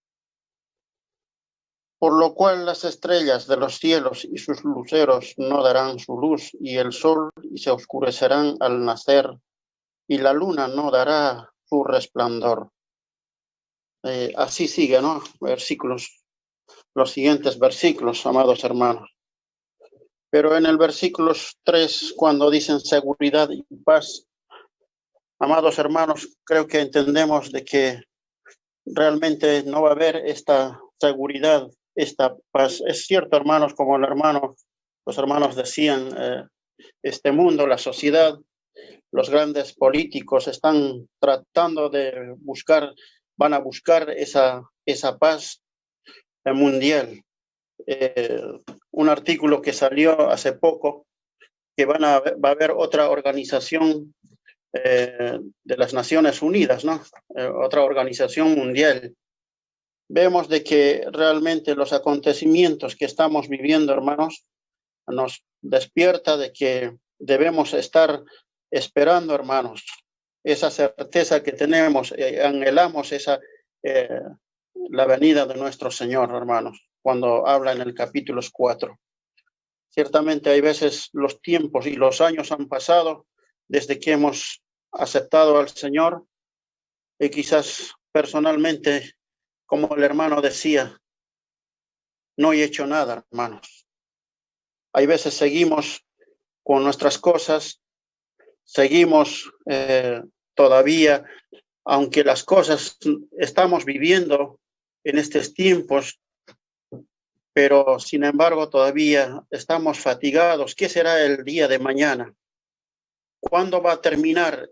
Por lo cual las estrellas de los cielos y sus luceros no darán su luz, y el sol y se oscurecerán al nacer, y la luna no dará su resplandor. Así sigue, ¿no? Los siguientes versículos, amados hermanos. Pero en el versículo 3, cuando dicen seguridad y paz, amados hermanos, creo que entendemos de que realmente no va a haber esta seguridad, esta paz. Es cierto, hermanos, como los hermanos decían, este mundo, la sociedad, los grandes políticos están tratando de van a buscar esa paz mundial. Un artículo que salió hace poco, que va a haber otra organización de las Naciones Unidas, ¿no? Otra organización mundial. Vemos de que realmente los acontecimientos que estamos viviendo, hermanos, nos despierta de que debemos estar esperando, hermanos, esa certeza que tenemos, anhelamos la venida de nuestro Señor, hermanos, cuando habla en el capítulo 4. Ciertamente hay veces los tiempos y los años han pasado desde que hemos aceptado al Señor, y quizás personalmente, como el hermano decía, no he hecho nada, hermanos. Hay veces seguimos con nuestras cosas, seguimos todavía, aunque las cosas estamos viviendo en estos tiempos, pero sin embargo todavía estamos fatigados. ¿Qué será el día de mañana? ¿Cuándo va a terminar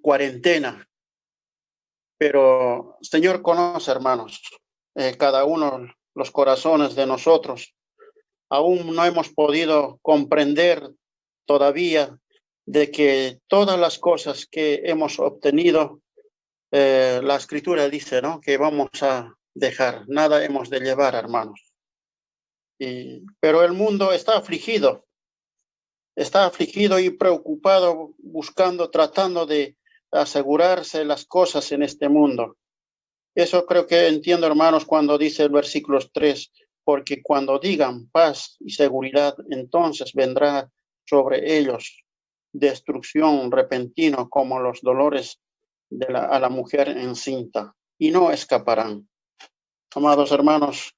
cuarentena? Pero Señor conoce, hermanos, cada uno los corazones de nosotros. Aún no hemos podido comprender todavía de que todas las cosas que hemos obtenido, la Escritura dice, ¿no?, que vamos a dejar, nada hemos de llevar, hermanos. Pero el mundo está afligido y preocupado, tratando de asegurarse las cosas en este mundo. Eso creo que entiendo, hermanos, cuando dice el versículo 3, porque cuando digan paz y seguridad, entonces vendrá sobre ellos destrucción repentina como los dolores a la mujer encinta, y no escaparán. Amados hermanos,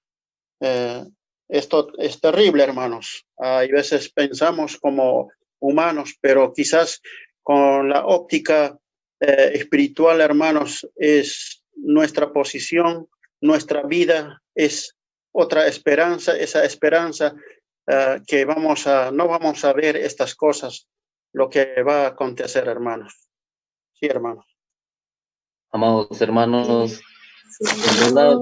esto es terrible, hermanos. Hay veces pensamos como humanos, pero quizás con la óptica espiritual, hermanos, es nuestra posición, nuestra vida es otra esperanza, esa esperanza que no vamos a ver estas cosas, lo que va a acontecer, hermanos. Sí, hermanos. Amados hermanos, en verdad,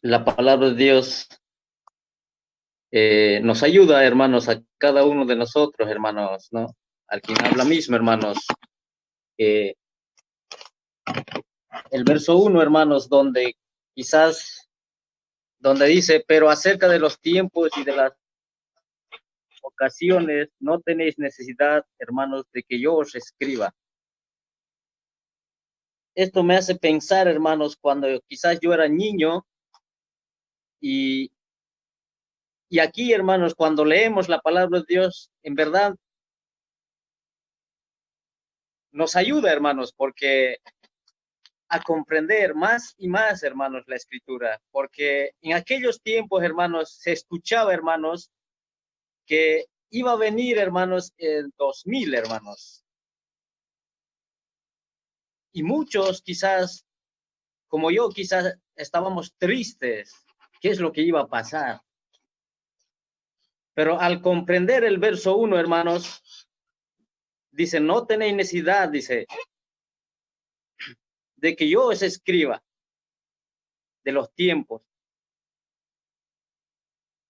la palabra de Dios nos ayuda, hermanos, a cada uno de nosotros, hermanos, ¿no? Al quien habla mismo, hermanos. El verso 1, hermanos, donde dice, pero acerca de los tiempos y de las ocasiones, no tenéis necesidad, hermanos, de que yo os escriba. Esto me hace pensar, hermanos, cuando quizás yo era niño y aquí, hermanos, cuando leemos la palabra de Dios, en verdad nos ayuda, hermanos, porque a comprender más y más, hermanos, la Escritura, porque en aquellos tiempos, hermanos, se escuchaba, hermanos, que iba a venir, hermanos, el 2000, hermanos. Y muchos quizás, como yo, quizás estábamos tristes. ¿Qué es lo que iba a pasar? Pero al comprender el verso 1, hermanos, dice, no tenéis necesidad, dice, de que yo os escriba de los tiempos.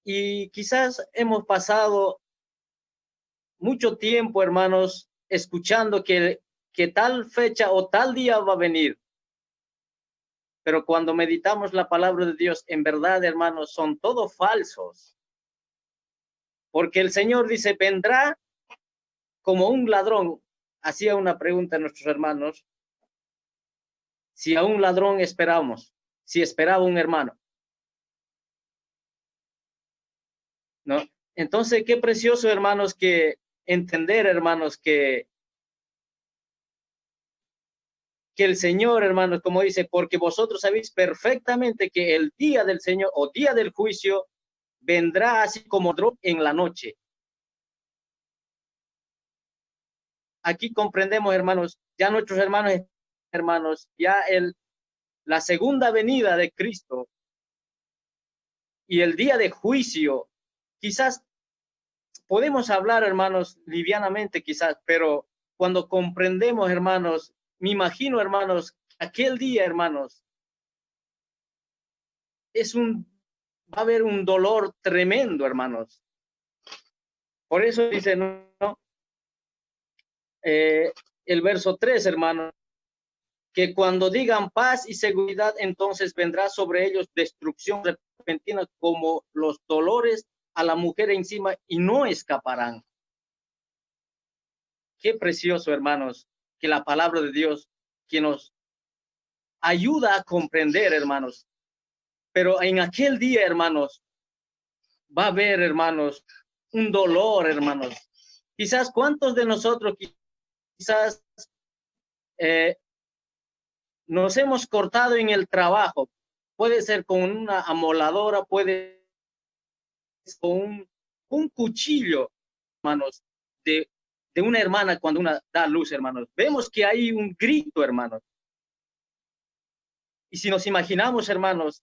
Y quizás hemos pasado mucho tiempo, hermanos, escuchando que tal fecha o tal día va a venir. Pero cuando meditamos la palabra de Dios, en verdad, hermanos, son todos falsos. Porque el Señor dice, vendrá como un ladrón. Hacía una pregunta a nuestros hermanos, si a un ladrón esperamos, si esperaba un hermano. ¿No? Entonces, qué precioso, hermanos, que entender, hermanos, que el Señor, hermanos, como dice, porque vosotros sabéis perfectamente que el día del Señor o día del juicio vendrá así como ladrón en la noche. Aquí comprendemos, hermanos, ya nuestros hermanos, ya la segunda venida de Cristo y el día de juicio, quizás podemos hablar, hermanos, livianamente quizás, pero cuando comprendemos, hermanos, me imagino, hermanos, aquel día, hermanos, va a haber un dolor tremendo, hermanos. Por eso dice, ¿no? El verso 3, hermanos, que cuando digan paz y seguridad, entonces vendrá sobre ellos destrucción repentina como los dolores a la mujer encima y no escaparán. Qué precioso, hermanos, que la palabra de Dios, que nos ayuda a comprender, hermanos. Pero en aquel día, hermanos, va a haber, hermanos, un dolor, hermanos. Quizás cuántos de nosotros, quizás nos hemos cortado en el trabajo. Puede ser con una amoladora, puede ser con un cuchillo, hermanos, de una hermana cuando una da luz, hermanos. Vemos que hay un grito, hermanos. Y si nos imaginamos, hermanos,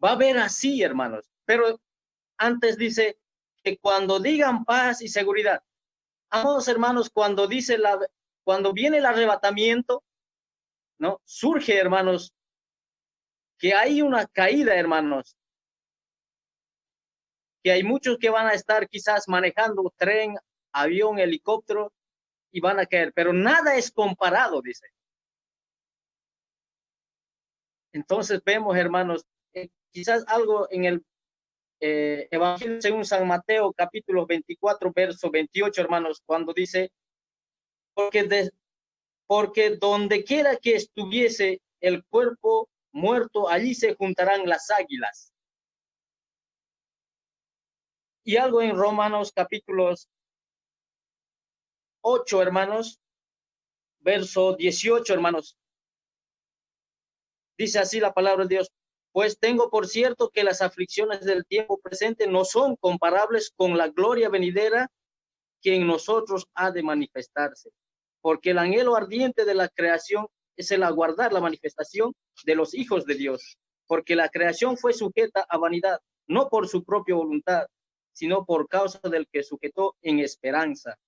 va a haber así, hermanos. Pero antes dice que cuando digan paz y seguridad, amados hermanos, cuando viene el arrebatamiento, ¿no? Surge, hermanos, que hay una caída, hermanos, que hay muchos que van a estar quizás manejando tren, avión, helicóptero y van a caer, pero nada es comparado, dice. Entonces vemos, hermanos, quizás algo en el Evangelio según San Mateo, capítulo 24, verso 28, hermanos, cuando dice, porque donde quiera que estuviese el cuerpo muerto, allí se juntarán las águilas. Y algo en Romanos, capítulos 8, hermanos, verso 18, hermanos. Dice así la palabra de Dios, pues tengo por cierto que las aflicciones del tiempo presente no son comparables con la gloria venidera que en nosotros ha de manifestarse. Porque el anhelo ardiente de la creación es el aguardar la manifestación de los hijos de Dios. Porque la creación fue sujeta a vanidad, no por su propia voluntad, sino por causa del que sujetó en esperanza.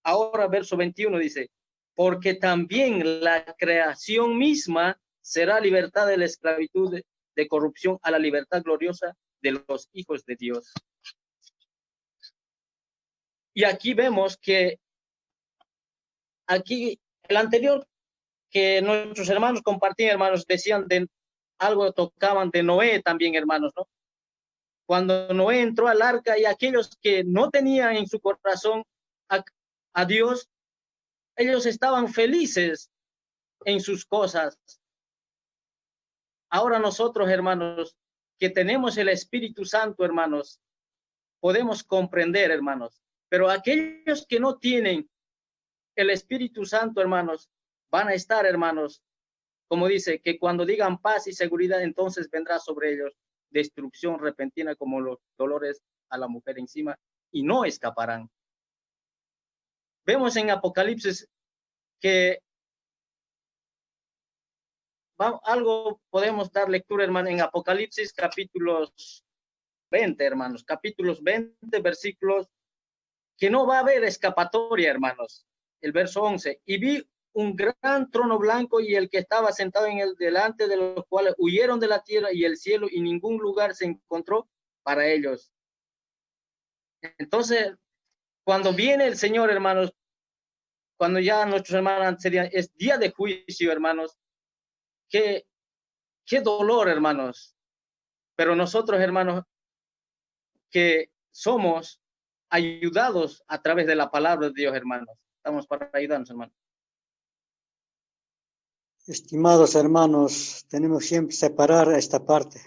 Ahora verso 21 dice, porque también la creación misma será libertad de la esclavitud de corrupción a la libertad gloriosa de los hijos de Dios. Y aquí vemos que aquí el anterior que nuestros hermanos compartían, hermanos, decían de algo, tocaban de Noé también, hermanos, ¿no? Cuando Noé entró al arca y aquellos que no tenían en su corazón a Dios, ellos estaban felices en sus cosas. Ahora nosotros, hermanos, que tenemos el Espíritu Santo, hermanos, podemos comprender, hermanos, pero aquellos que no tienen el Espíritu Santo, hermanos, van a estar, hermanos, como dice, que cuando digan paz y seguridad, entonces vendrá sobre ellos destrucción repentina como los dolores a la mujer encima y no escaparán. Vemos en Apocalipsis que algo podemos dar lectura, hermano, en Apocalipsis capítulos 20, hermanos, capítulos 20, versículos, que no va a haber escapatoria, hermanos. El verso 11, y vi un gran trono blanco y el que estaba sentado en el delante, de los cuales huyeron de la tierra y el cielo, y ningún lugar se encontró para ellos. Entonces, cuando viene el Señor, hermanos, cuando ya nuestros hermanos serían, es día de juicio, hermanos, qué dolor, hermanos. Pero nosotros, hermanos, que somos ayudados a través de la palabra de Dios, hermanos. Estamos para ayudarnos, hermanos. Estimados hermanos, tenemos siempre separar esta parte.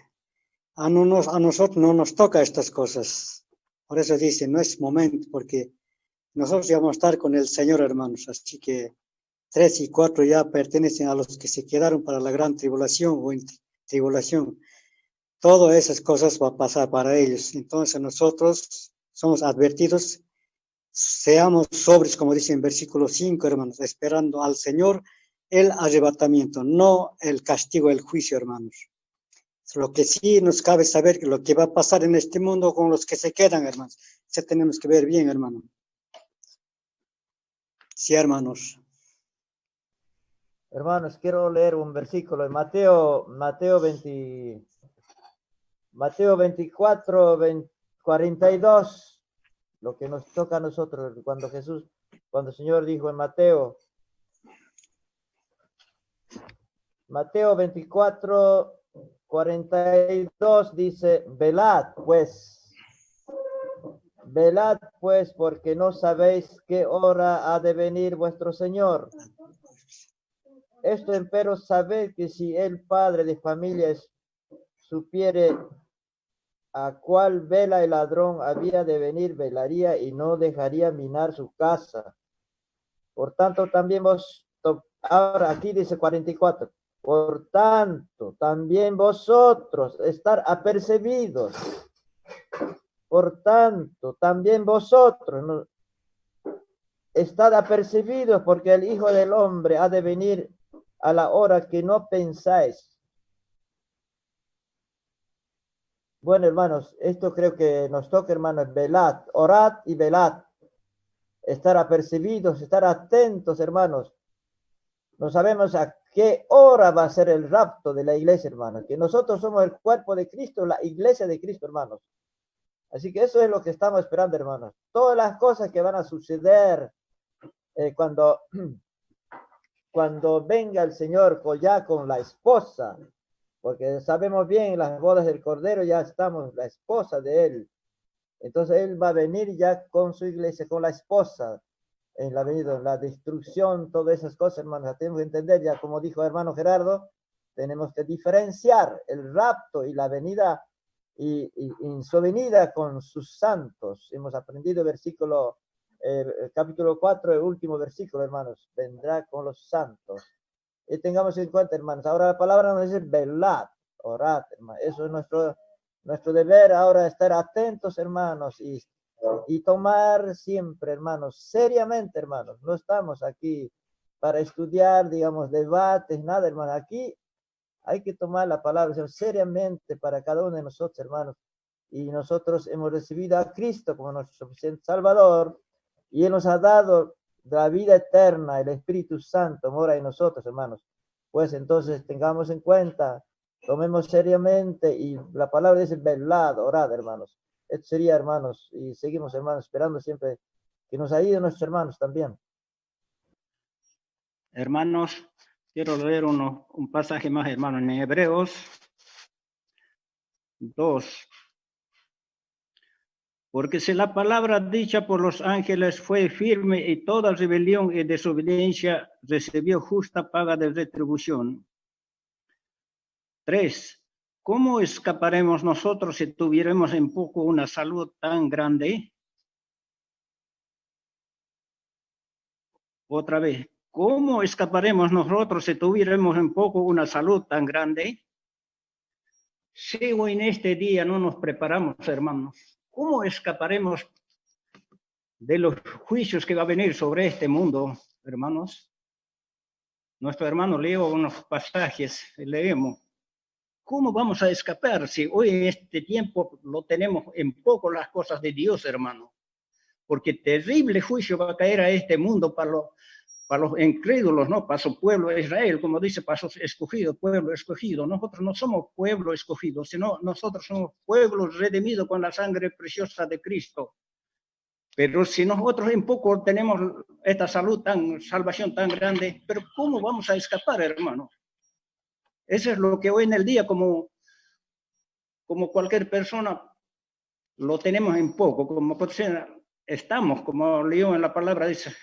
A nosotros no nos toca estas cosas. Por eso dice, no es momento, porque nosotros ya vamos a estar con el Señor, hermanos. Así que 3 y 4 ya pertenecen a los que se quedaron para la gran tribulación o tribulación. Todas esas cosas va a pasar para ellos. Entonces nosotros somos advertidos, seamos sobrios, como dice en versículo 5, hermanos, esperando al Señor el arrebatamiento, no el castigo, el juicio, hermanos. Lo que sí nos cabe saber que lo que va a pasar en este mundo con los que se quedan, hermanos. Eso tenemos que ver bien, hermano. Sí, hermanos. Hermanos, quiero leer un versículo en Mateo 24, 42, lo que nos toca a nosotros, cuando el Señor dijo en Mateo 24, 42 dice, velad pues, porque no sabéis qué hora ha de venir vuestro Señor. Esto empero sabed que si el padre de familia supiere a cuál vela el ladrón había de venir, velaría y no dejaría minar su casa. Por tanto, también ahora aquí dice 44, por tanto, también vosotros estar apercibidos. Por tanto, también vosotros, ¿no? Estad apercibidos, porque el Hijo del Hombre ha de venir a la hora que no pensáis. Bueno, hermanos, esto creo que nos toca, hermanos, velad, orad y velad. Estar apercibidos, estar atentos, hermanos. No sabemos a qué hora va a ser el rapto de la iglesia, hermanos. Que nosotros somos el cuerpo de Cristo, la iglesia de Cristo, hermanos. Así que eso es lo que estamos esperando, hermanos. Todas las cosas que van a suceder cuando venga el Señor ya con la esposa, porque sabemos bien, las bodas del Cordero ya estamos, la esposa de Él. Entonces Él va a venir ya con su iglesia, con la esposa, en la venida, la destrucción, todas esas cosas, hermanos. Tenemos que entender, ya como dijo hermano Gerardo, tenemos que diferenciar el rapto y la venida, y en su venida con sus santos. Hemos aprendido versículo, capítulo 4, el último versículo, hermanos, vendrá con los santos. Y tengamos en cuenta, hermanos, ahora la palabra nos dice velad, orad, hermanos. Eso es nuestro deber ahora, estar atentos, hermanos, y tomar siempre, hermanos, seriamente, hermanos. No estamos aquí para estudiar, digamos, debates, nada, hermanos. Aquí hay que tomar la palabra seriamente para cada uno de nosotros, hermanos. Y nosotros hemos recibido a Cristo como nuestro suficiente Salvador, y Él nos ha dado la vida eterna, el Espíritu Santo mora en nosotros, hermanos. Pues entonces tengamos en cuenta, tomemos seriamente, y la palabra dice velad, orad, hermanos. Esto sería, hermanos, y seguimos, hermanos, esperando siempre que nos ayuden nuestros hermanos también. Hermanos, quiero leer un pasaje más, hermano, en Hebreos 2. Porque si la palabra dicha por los ángeles fue firme y toda rebelión y desobediencia recibió justa paga de retribución. 3. ¿Cómo escaparemos nosotros si tuviéramos en poco una salud tan grande? Otra vez, ¿cómo escaparemos nosotros si tuviéramos en poco una salud tan grande? Si hoy en este día no nos preparamos, hermanos, ¿cómo escaparemos de los juicios que va a venir sobre este mundo, hermanos? Nuestro hermano leo unos pasajes, leemos. ¿Cómo vamos a escapar si hoy en este tiempo lo tenemos en poco las cosas de Dios, hermano? Porque terrible juicio va a caer a este mundo para para los incrédulos, ¿no? Para su pueblo Israel, como dice, para sus escogidos, pueblo escogido. Nosotros no somos pueblo escogido, sino nosotros somos pueblos redimidos con la sangre preciosa de Cristo. Pero si nosotros en poco tenemos esta salvación tan grande, pero ¿cómo vamos a escapar, hermano? Eso es lo que hoy en el día, como cualquier persona, lo tenemos en poco, como estamos, como leo en la palabra, dice,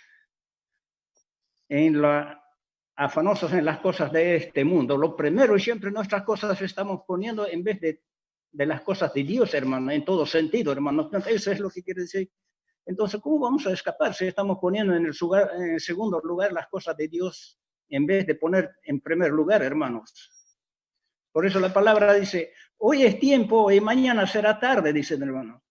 afanosos en las cosas de este mundo. Lo primero, y siempre nuestras cosas estamos poniendo en vez de las cosas de Dios, hermano, en todo sentido, hermano. Eso es lo que quiere decir. Entonces, ¿cómo vamos a escapar si estamos poniendo en el segundo lugar las cosas de Dios en vez de poner en primer lugar, hermanos? Por eso la palabra dice, hoy es tiempo y mañana será tarde, dice el hermano.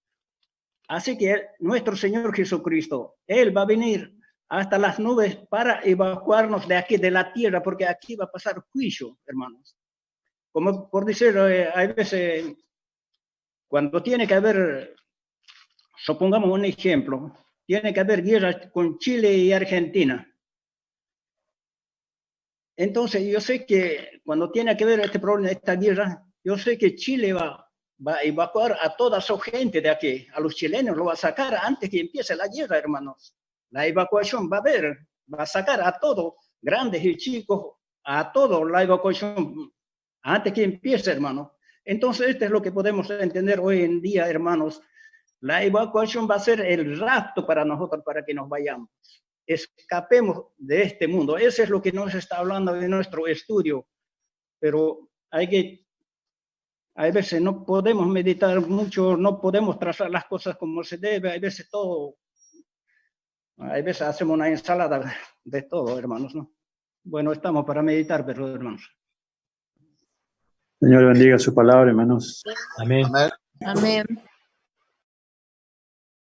Así que nuestro Señor Jesucristo, Él va a venir hasta las nubes para evacuarnos de aquí, de la tierra, porque aquí va a pasar juicio, hermanos. Como por decir, hay veces, cuando tiene que haber, supongamos un ejemplo, tiene que haber guerra con Chile y Argentina. Entonces, yo sé que cuando tiene que ver este problema, esta guerra, yo sé que Chile va a evacuar a toda su gente de aquí. A los chilenos lo va a sacar antes que empiece la guerra, hermanos. La evacuación va a haber, va a sacar a todos, grandes y chicos, a todos la evacuación antes que empiece, hermanos. Entonces, esto es lo que podemos entender hoy en día, hermanos. La evacuación va a ser el rapto para nosotros, para que nos vayamos. Escapemos de este mundo. Eso es lo que nos está hablando de nuestro estudio. Pero hay veces no podemos meditar mucho, no podemos trazar las cosas como se debe. Hay veces hacemos una ensalada de todo, hermanos, ¿no? Bueno, estamos para meditar, pero hermanos. Señor bendiga su palabra, hermanos. Amén. Amén.